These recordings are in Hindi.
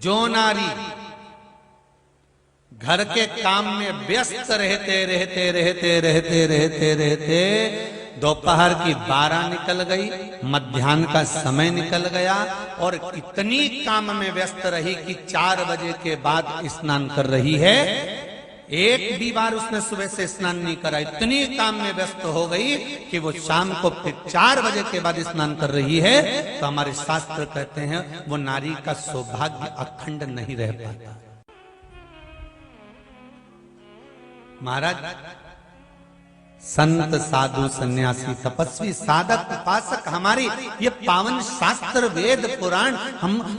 जो नारी घर के काम में व्यस्त रहते रहते रहते रहते रहते रहते दोपहर की 12 निकल गई, मध्याह्न का समय निकल गया और इतनी काम में व्यस्त रही कि 4 बजे के बाद स्नान कर रही है। एक भी बार उसने सुबह से स्नान नहीं करा, इतनी काम में व्यस्त हो गई कि वो शाम को फिर 4 बजे के बाद स्नान कर रही है। तो हमारे शास्त्र कहते हैं वो नारी का सौभाग्य अखंड नहीं रह पाता। महाराज संत साधु सन्यासी तपस्वी साधक उपासक हमारे ये पावन शास्त्र वेद पुराण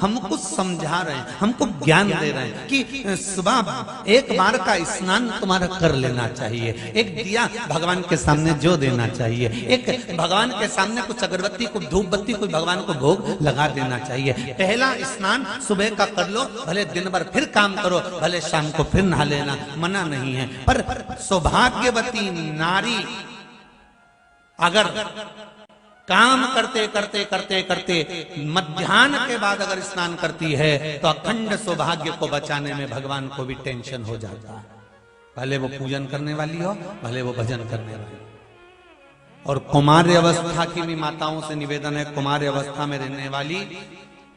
हमको समझा रहे हैं, हमको ज्ञान दे रहे हैं कि सुबह एक बार का स्नान तुम्हारा कर लेना चाहिए, एक दिया भगवान के सामने जो देना चाहिए, एक भगवान के सामने कुछ अगरबत्ती कुछ धूप बत्ती कुछ भगवान को भोग लगा देना चाहिए। पहला स्नान सुबह का कर लो, भले दिन भर फिर काम करो, भले शाम को फिर नहा लेना, मना नहीं है। पर सौभाग्यवती नारी अगर काम करते करते करते करते मध्याह्न के बाद अगर स्नान करती है तो अखंड सौभाग्य को बचाने में भगवान को भी टेंशन हो जाता है, भले वो पूजन करने वाली हो, भले वो भजन करने वाली हो। और कुमार्य अवस्था की भी माताओं से निवेदन है, कुमार्य अवस्था में रहने वाली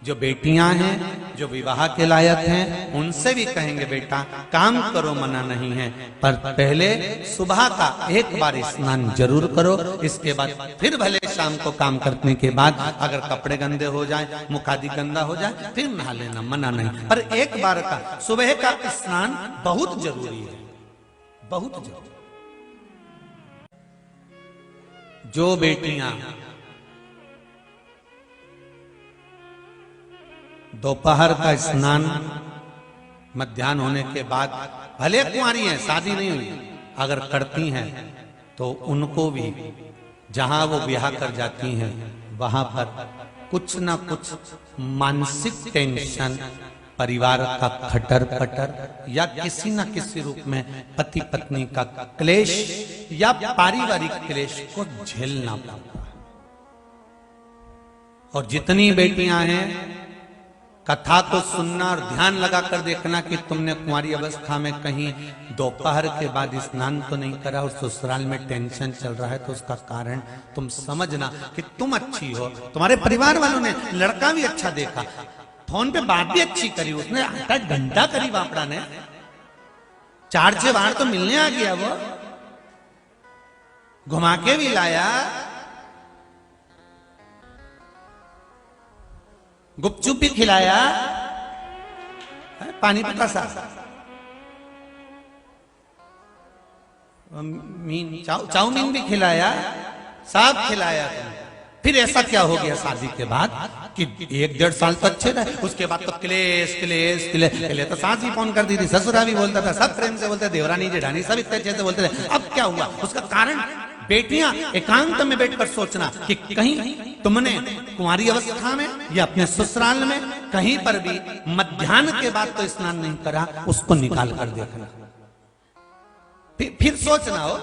जो बेटियां हैं, जो विवाह के लायक हैं, उनसे भी कहेंगे बेटा काम करो, मना नहीं है, पर पहले सुबह का एक बार स्नान जरूर करो, इसके बाद फिर भले शाम को काम करने के बाद अगर कपड़े गंदे हो जाए, मुख आदि गंदा हो जाए, फिर नहा लेना, मना नहीं। पर एक बार का सुबह का स्नान बहुत जरूरी है, बहुत जरूरी। जो बेटियां दोपहर का स्नान मध्याह्न होने के बाद भले कुंवारी हैं, शादी नहीं हुई, अगर करती हैं तो उनको भी जहां वो ब्याह कर जाती हैं वहां पर कुछ ना कुछ मानसिक टेंशन, परिवार का खटर पटर या किसी न किसी रूप में पति पत्नी का क्लेश या पारिवारिक क्लेश को झेलना पड़ता है। और जितनी बेटियां हैं कथा को सुनना और ध्यान लगाकर देखना कि तुमने कुंवारी अवस्था में कहीं दोपहर के बाद स्नान तो नहीं करा और ससुराल में टेंशन चल रहा है, तो उसका कारण तुम समझना कि तुम अच्छी हो, तुम्हारे परिवार वालों ने लड़का भी अच्छा देखा, फोन पे बात भी अच्छी करी, उसने 8 घंटा करी बापड़ा ने, 4-6 बार तो मिलने आ गया, वो घुमा के भी लाया, गुपचुप भी खिलाया, पानी पतासा, चाउमीन भी खिलाया, सब खिलाया। फिर ऐसा क्या हो गया शादी के बाद कि 1-1.5 साल तो अच्छे रहे, उसके बाद तो क्लेश क्लेश क्लेश। पहले तो सास भी फोन करती थी, ससुरा भी बोलता था, सब प्रेम से बोलते, देवरानी जेठानी सब इतने अच्छे से बोलते थे। अब क्या हुआ? उसका कारण बेटियां एकांत में बैठकर सोचना कि कहीं तुमने कुंवारी अवस्था में या अपने ससुराल में कहीं पर भी मध्याह्न के बाद तो स्नान नहीं करा, उसको निकाल कर देखना, फिर सोचना हो।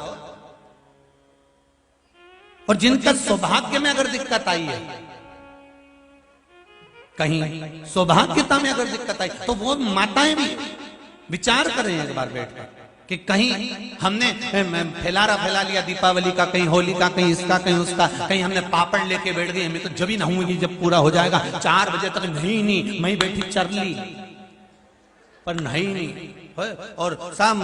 और जिनका सौभाग्य में अगर दिक्कत आई है, कहीं सौभाग्यता में अगर दिक्कत आई, तो वो माताएं भी विचार करें एक बार बैठकर कि कहीं हमने फैला लिया दीपावली का, कहीं होली का, कहीं इसका, कहीं उसका, कहीं हमने पापड़ लेके बैठ गए, हमें तो जब ही नहाऊंगी जब पूरा हो जाएगा, 4 बजे तक नहीं मैं बैठी चरली, पर नहीं। और शाम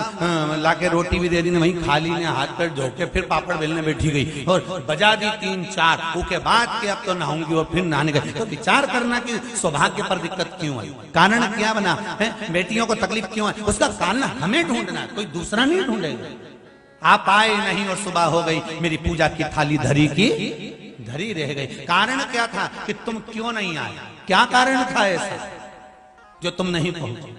लाके रोटी भी दे दी, वहीं खा ली ने, हाथ पैर धो के फिर पापड़ बेलने बैठी गई और बजा दी 3-4, उसके बाद के अब तो नहाऊंगी और फिर नहाने गई। तो विचार करना कि सौभाग्य पर दिक्कत क्यों आई, कारण क्या बना है, बेटियों को तकलीफ क्यों है, उसका कारण हमें ढूंढना, कोई दूसरा नहीं ढूंढेगा। आप आए नहीं और सुबह हो गई, मेरी पूजा की थाली धरी की धरी रह गई। कारण क्या था कि तुम क्यों नहीं आए, क्या कारण था ऐसा जो तुम नहीं पहुंचे?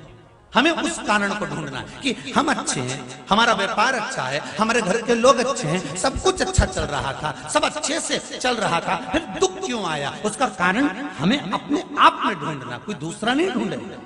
हमें उस कारण को ढूंढना है कि हम अच्छे हैं, हमारा व्यापार अच्छा है, हमारे घर के लोग अच्छे हैं, सब कुछ अच्छा चल रहा था, सब अच्छे से चल रहा था, फिर दुख क्यों आया? उसका कारण हमें अपने आप में ढूंढना, कोई दूसरा नहीं ढूंढेगा।